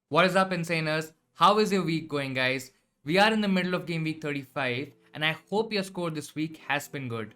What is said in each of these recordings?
What is up, Insaners? How is your week going, guys? We are in the middle of Game Week 35, and I hope your score this week has been good.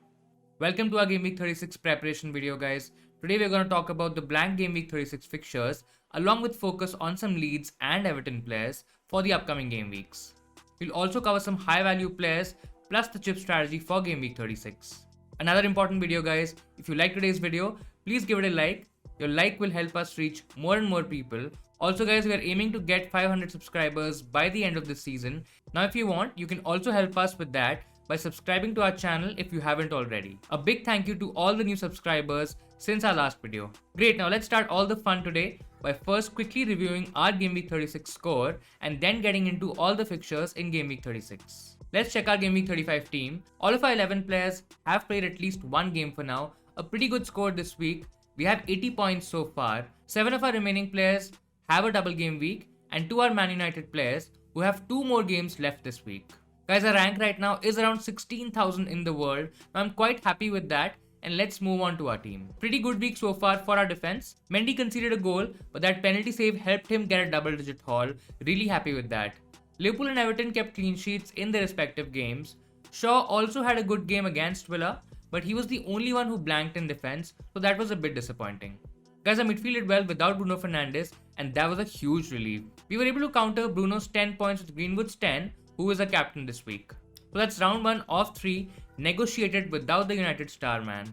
Welcome to our Game Week 36 preparation video, guys. Today we're going to talk about the blank Game Week 36 fixtures, along with focus on some Leeds and Everton players for the upcoming game weeks. We'll also cover some high-value players, plus the chip strategy for Game Week 36. Another important video, guys. If you like today's video, please give it a like. Your like will help us reach more and more people. Also, guys, we are aiming to get 500 subscribers by the end of this season. Now, if you want, you can also help us with that by subscribing to our channel if you haven't already. A big thank you to all the new subscribers since our last video. Great, now let's start all the fun today by first quickly reviewing our Game Week 36 score and then getting into all the fixtures in Game Week 36. Let's check our Game Week 35 team. All of our 11 players have played at least one game for now. A pretty good score this week. We have 80 points so far. 7 of our remaining players have a double game week, and 2 are Man United players who have 2 more games left this week. Guys, our rank right now is around 16,000 in the world. Now I'm quite happy with that, and let's move on to our team. Pretty good week so far for our defense. Mendy conceded a goal, but that penalty save helped him get a double-digit haul. Really happy with that. Liverpool and Everton kept clean sheets in their respective games. Shaw also had a good game against Villa, but he was the only one who blanked in defense, so that was a bit disappointing. Guys, our midfield did well without Bruno Fernandes, and that was a huge relief. We were able to counter Bruno's 10 points with Greenwood's 10, who is a captain this week. So that's round 1 of 3, negotiated without the United star man.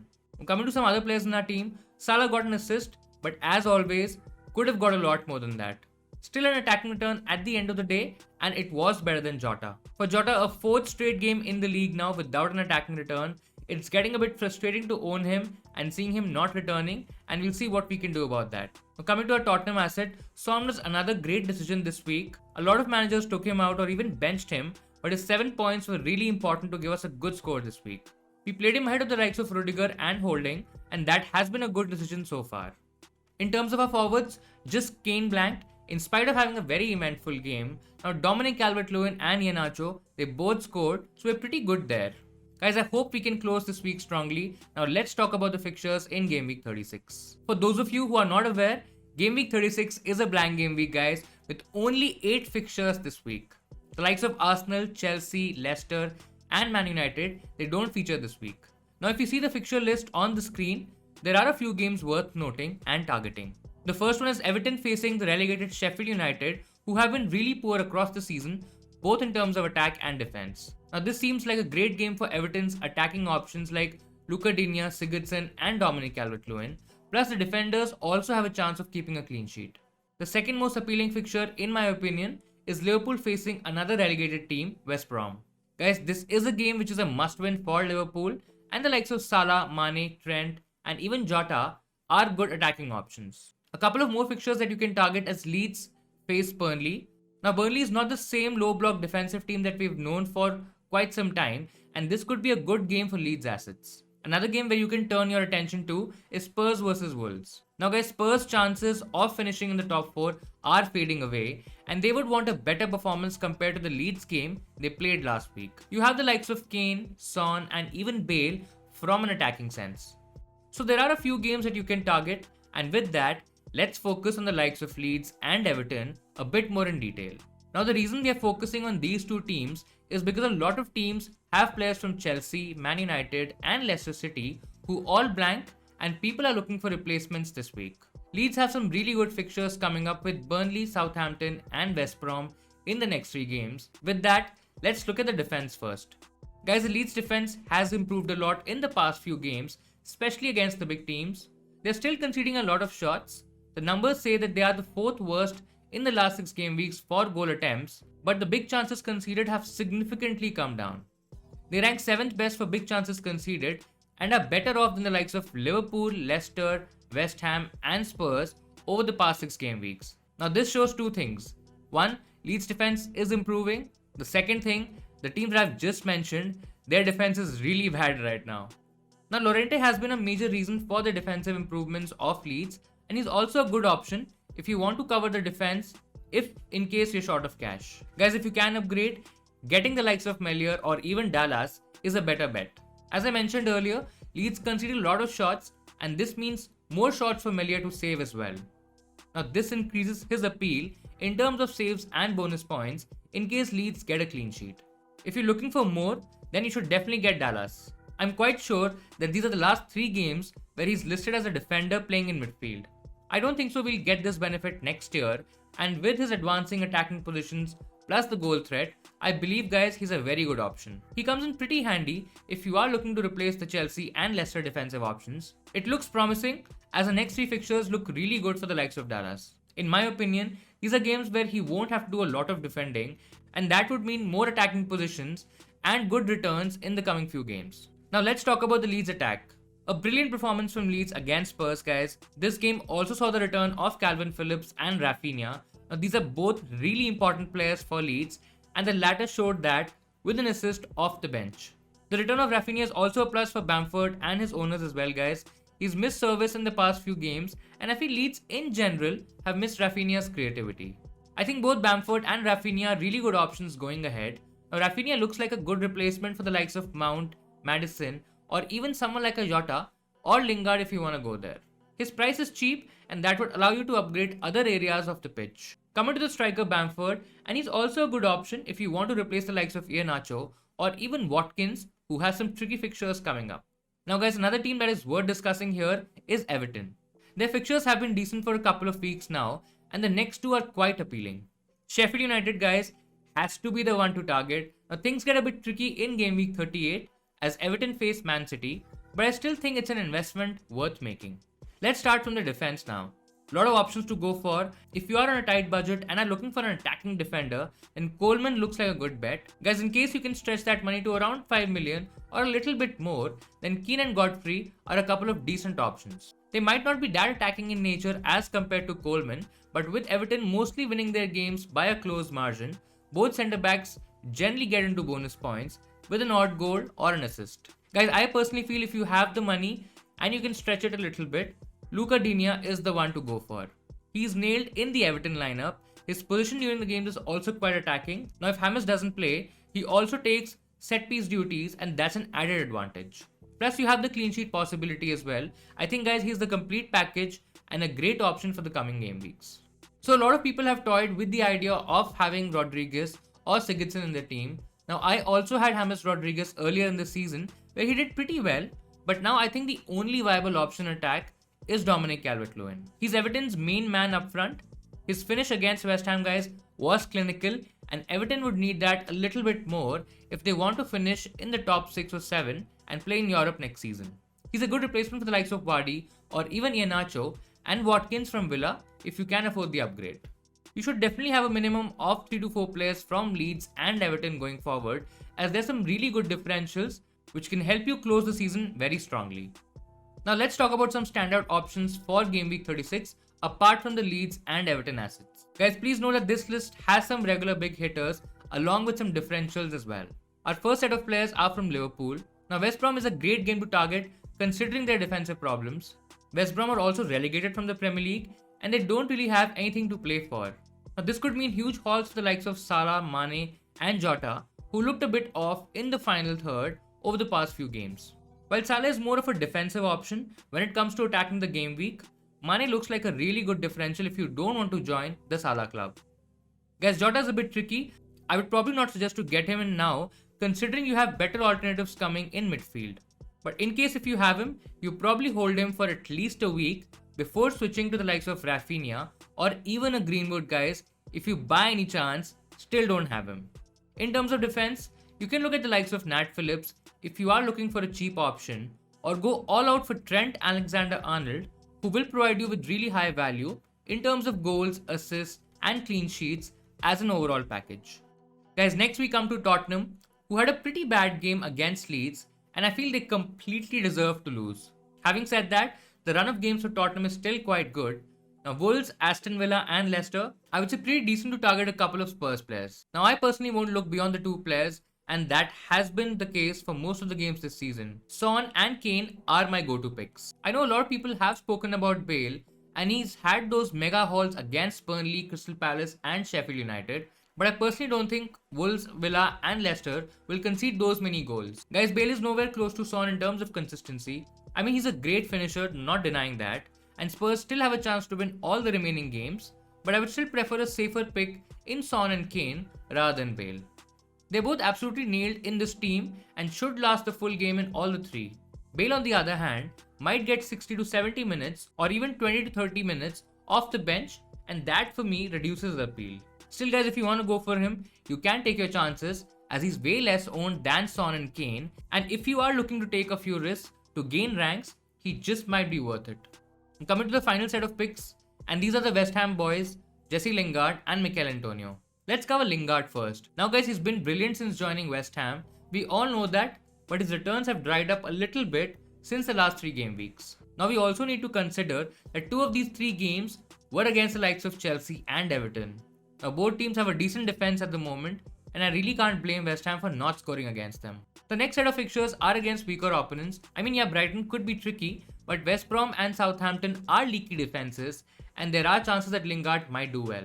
Coming to some other players in our team, Salah got an assist, but as always, could have got a lot more than that. Still an attacking return at the end of the day, and it was better than Jota. For Jota, a 4th straight game in the league now without an attacking return. It's getting a bit frustrating to own him and seeing him not returning, and we'll see what we can do about that. Now, coming to our Tottenham asset, Son was another great decision this week. A lot of managers took him out or even benched him, but his 7 points were really important to give us a good score this week. We played him ahead of the likes of Rudiger and Holding, and that has been a good decision so far. In terms of our forwards, just Kane blanked, in spite of having a very eventful game. Now Dominic Calvert-Lewin and Iheanacho, they both scored, so we're pretty good there. Guys, I hope we can close this week strongly. Now let's talk about the fixtures in Game Week 36. For those of you who are not aware, Game Week 36 is a blank game week, guys, with only 8 fixtures this week. The likes of Arsenal, Chelsea, Leicester and Man United, they don't feature this week. Now if you see the fixture list on the screen, there are a few games worth noting and targeting. The first one is Everton facing the relegated Sheffield United, who have been really poor across the season, both in terms of attack and defense. Now this seems like a great game for Everton's attacking options like Luca Digne, Sigurdsson and Dominic Calvert-Lewin, plus the defenders also have a chance of keeping a clean sheet. The second most appealing fixture, in my opinion, is Liverpool facing another relegated team, West Brom. Guys, this is a game which is a must-win for Liverpool, and the likes of Salah, Mane, Trent and even Jota are good attacking options. A couple of more fixtures that you can target as Leeds face Burnley. Now Burnley is not the same low block defensive team that we've known for quite some time, and this could be a good game for Leeds assets. Another game where you can turn your attention to is Spurs versus Wolves. Now guys, Spurs' chances of finishing in the top 4 are fading away, and they would want a better performance compared to the Leeds game they played last week. You have the likes of Kane, Son and even Bale from an attacking sense. So there are a few games that you can target, and with that, let's focus on the likes of Leeds and Everton a bit more in detail. Now the reason we are focusing on these two teams is because a lot of teams have players from Chelsea, Man United and Leicester City who all blank, and people are looking for replacements this week. Leeds have some really good fixtures coming up with Burnley, Southampton and West Brom in the next 3 games. With that, let's look at the defense first. Guys, the Leeds defense has improved a lot in the past few games, especially against the big teams. They're still conceding a lot of shots. The numbers say that they are the 4th worst in the last 6 game weeks for goal attempts, but the big chances conceded have significantly come down. They rank 7th best for big chances conceded and are better off than the likes of Liverpool, Leicester, West Ham and Spurs over the past 6 game weeks. Now this shows 2 things. 1, Leeds defense is improving. The second thing, the teams that I've just mentioned, their defense is really bad right now. Now Llorente has been a major reason for the defensive improvements of Leeds, and he's also a good option if you want to cover the defense if in case you're short of cash. Guys, if you can upgrade, getting the likes of Melier or even Dallas is a better bet. As I mentioned earlier, Leeds conceded a lot of shots, and this means more shots for Melia to save as well. Now, this increases his appeal in terms of saves and bonus points in case Leeds get a clean sheet. If you're looking for more, then you should definitely get Dallas. I'm quite sure that these are the last 3 games where he's listed as a defender playing in midfield. I don't think so we'll get this benefit next year, and with his advancing attacking positions plus the goal threat, I believe guys he's a very good option. He comes in pretty handy if you are looking to replace the Chelsea and Leicester defensive options. It looks promising as the next 3 fixtures look really good for the likes of Dallas. In my opinion, these are games where he won't have to do a lot of defending, and that would mean more attacking positions and good returns in the coming few games. Now let's talk about the Leeds attack. A brilliant performance from Leeds against Spurs, guys. This game also saw the return of Calvin Phillips and Rafinha. Now these are both really important players for Leeds, and the latter showed that with an assist off the bench. The return of Rafinha is also a plus for Bamford and his owners as well, guys. He's missed service in the past few games, and I feel Leeds in general have missed Rafinha's creativity. I think both Bamford and Rafinha are really good options going ahead. Now Rafinha looks like a good replacement for the likes of Mount, Madison, or even someone like a Jota or Lingard if you want to go there. His price is cheap, and that would allow you to upgrade other areas of the pitch. Coming to the striker Bamford, and he's also a good option if you want to replace the likes of Iheanacho or even Watkins, who has some tricky fixtures coming up. Now guys, another team that is worth discussing here is Everton. Their fixtures have been decent for a couple of weeks now, and the next 2 are quite appealing. Sheffield United, guys, has to be the one to target. Now things get a bit tricky in game week 38 as Everton face Man City, but I still think it's an investment worth making. Let's start from the defense now. A lot of options to go for. If you are on a tight budget and are looking for an attacking defender, then Coleman looks like a good bet. Guys, in case you can stretch that money to around 5 million or a little bit more, then Keane and Godfrey are a couple of decent options. They might not be that attacking in nature as compared to Coleman, but with Everton mostly winning their games by a close margin, both centre backs generally get into bonus points with an odd goal or an assist. Guys, I personally feel if you have the money and you can stretch it a little bit, Luca Digne is the one to go for. He's nailed in the Everton lineup. His position during the games is also quite attacking. Now if James doesn't play, he also takes set piece duties, and that's an added advantage. Plus you have the clean sheet possibility as well. I think guys, he's the complete package and a great option for the coming game weeks. So a lot of people have toyed with the idea of having Rodriguez or Sigurdsson in their team. Now I also had James Rodriguez earlier in the season where he did pretty well, but now I think the only viable option attack is Dominic Calvert-Lewin. He's Everton's main man up front. His finish against West Ham, guys, was clinical, and Everton would need that a little bit more if they want to finish in the top 6 or 7 and play in Europe next season. He's a good replacement for the likes of Vardy or even Iheanacho and Watkins from Villa if you can afford the upgrade. You should definitely have a minimum of 3 to 4 players from Leeds and Everton going forward, as there's some really good differentials which can help you close the season very strongly. Now let's talk about some standout options for game week 36 apart from the Leeds and Everton assets. Guys, please know that this list has some regular big hitters along with some differentials as well. Our first set of players are from Liverpool. Now West Brom is a great game to target considering their defensive problems. West Brom are also relegated from the Premier League and they don't really have anything to play for. Now this could mean huge hauls for the likes of Salah, Mane and Jota, who looked a bit off in the final third over the past few games. While Salah is more of a defensive option when it comes to attacking the game week, Mane looks like a really good differential if you don't want to join the Salah club. Guys, Jota is a bit tricky. I would probably not suggest to get him in now considering you have better alternatives coming in midfield. But in case if you have him, you probably hold him for at least a week before switching to the likes of Rafinha or even a Greenwood, guys, if you by any chance still don't have him. In terms of defense, you can look at the likes of Nat Phillips if you are looking for a cheap option, or go all out for Trent Alexander-Arnold, who will provide you with really high value in terms of goals, assists and clean sheets as an overall package. Guys, next we come to Tottenham, who had a pretty bad game against Leeds, and I feel they completely deserve to lose. Having said that, the run of games for Tottenham is still quite good. Now Wolves, Aston Villa and Leicester, I would say pretty decent to target a couple of Spurs players. Now I personally won't look beyond the 2 players, and that has been the case for most of the games this season. Son and Kane are my go-to picks. I know a lot of people have spoken about Bale, and he's had those mega hauls against Burnley, Crystal Palace and Sheffield United, but I personally don't think Wolves, Villa and Leicester will concede those many goals. Guys, Bale is nowhere close to Son in terms of consistency. I mean, he's a great finisher, not denying that, and Spurs still have a chance to win all the remaining games, but I would still prefer a safer pick in Son and Kane rather than Bale. They're both absolutely nailed in this team and should last the full game in all the three. Bale, on the other hand, might get 60 to 70 minutes or even 20 to 30 minutes off the bench, and that for me reduces the appeal. Still, guys, if you want to go for him, you can take your chances as he's way less owned than Son and Kane, and if you are looking to take a few risks to gain ranks, he just might be worth it. And coming to the final set of picks, and these are the West Ham boys, Jesse Lingard and Mikel Antonio. Let's cover Lingard first. Now guys, he's been brilliant since joining West Ham. We all know that, but his returns have dried up a little bit since the last 3 game weeks. Now we also need to consider that 2 of these 3 games were against the likes of Chelsea and Everton. Now both teams have a decent defense at the moment, and I really can't blame West Ham for not scoring against them. The next set of fixtures are against weaker opponents. I mean, yeah, Brighton could be tricky, but West Brom and Southampton are leaky defenses, and there are chances that Lingard might do well.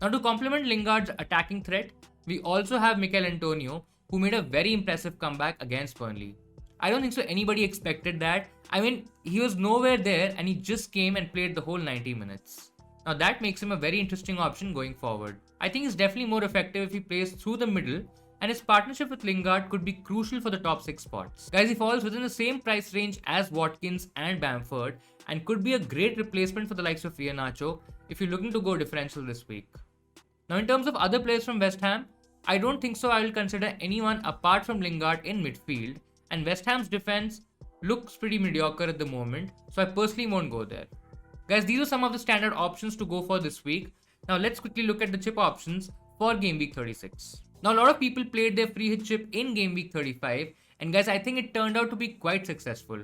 Now to complement Lingard's attacking threat, we also have Mikel Antonio, who made a very impressive comeback against Burnley. I don't think so anybody expected that. I mean, he was nowhere there and he just came and played the whole 90 minutes. Now that makes him a very interesting option going forward. I think he's definitely more effective if he plays through the middle, and his partnership with Lingard could be crucial for the top 6 spots. Guys, he falls within the same price range as Watkins and Bamford and could be a great replacement for the likes of Iheanacho if you're looking to go differential this week. Now in terms of other players from West Ham, I don't think so I will consider anyone apart from Lingard in midfield, and West Ham's defense looks pretty mediocre at the moment, so I personally won't go there. Guys, these are some of the standard options to go for this week. Now let's quickly look at the chip options for Game Week 36. Now a lot of people played their free hit chip in Game Week 35, and guys, I think it turned out to be quite successful.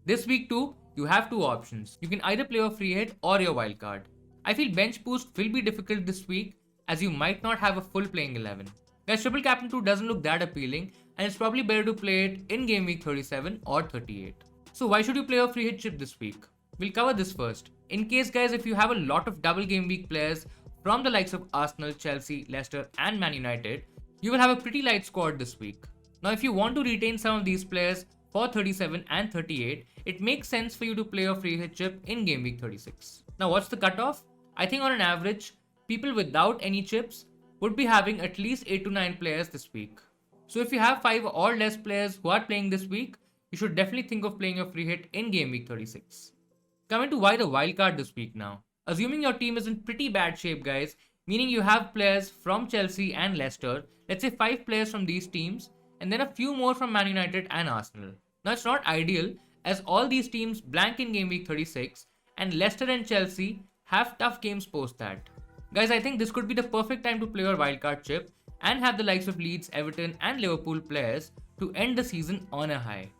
This week too, you have 2 options. You can either play your free hit or your wildcard. I feel bench boost will be difficult this week as you might not have a full playing 11. Guys, triple captain 2 doesn't look that appealing, and it's probably better to play it in Game Week 37 or 38. So why should you play your free hit chip this week? We'll cover this first. In case, guys, if you have a lot of double game week players from the likes of Arsenal, Chelsea, Leicester and Man United, you will have a pretty light squad this week. Now if you want to retain some of these players for 37 and 38, it makes sense for you to play your free hit chip in Game Week 36. Now what's the cutoff? I think on an average, people without any chips would be having at least 8 to 9 players this week. So if you have 5 or less players who are playing this week, you should definitely think of playing your free hit in Game Week 36. Coming to why the wildcard this week now. Assuming your team is in pretty bad shape, guys, meaning you have players from Chelsea and Leicester, let's say 5 players from these teams, and then a few more from Man United and Arsenal. Now it's not ideal as all these teams blank in Game Week 36 and Leicester and Chelsea have tough games post that. Guys, I think this could be the perfect time to play your wildcard chip and have the likes of Leeds, Everton and Liverpool players to end the season on a high.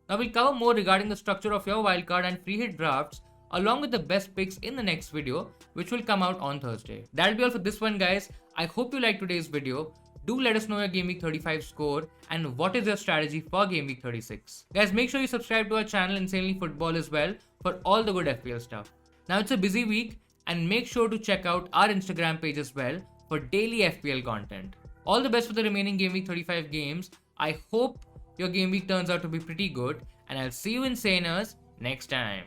Now we'll cover more regarding the structure of your wildcard and free hit drafts along with the best picks in the next video, which will come out on Thursday. That'll be all for this one, guys. I hope you liked today's video. Do let us know your Game Week 35 score and what is your strategy for Game Week 36. Guys, make sure you subscribe to our channel Insanely Football as well for all the good FPL stuff. Now it's a busy week, and make sure to check out our Instagram page as well for daily FPL content. All the best for the remaining Game Week 35 games. I hope your game week turns out to be pretty good, and I'll see you insaners next time.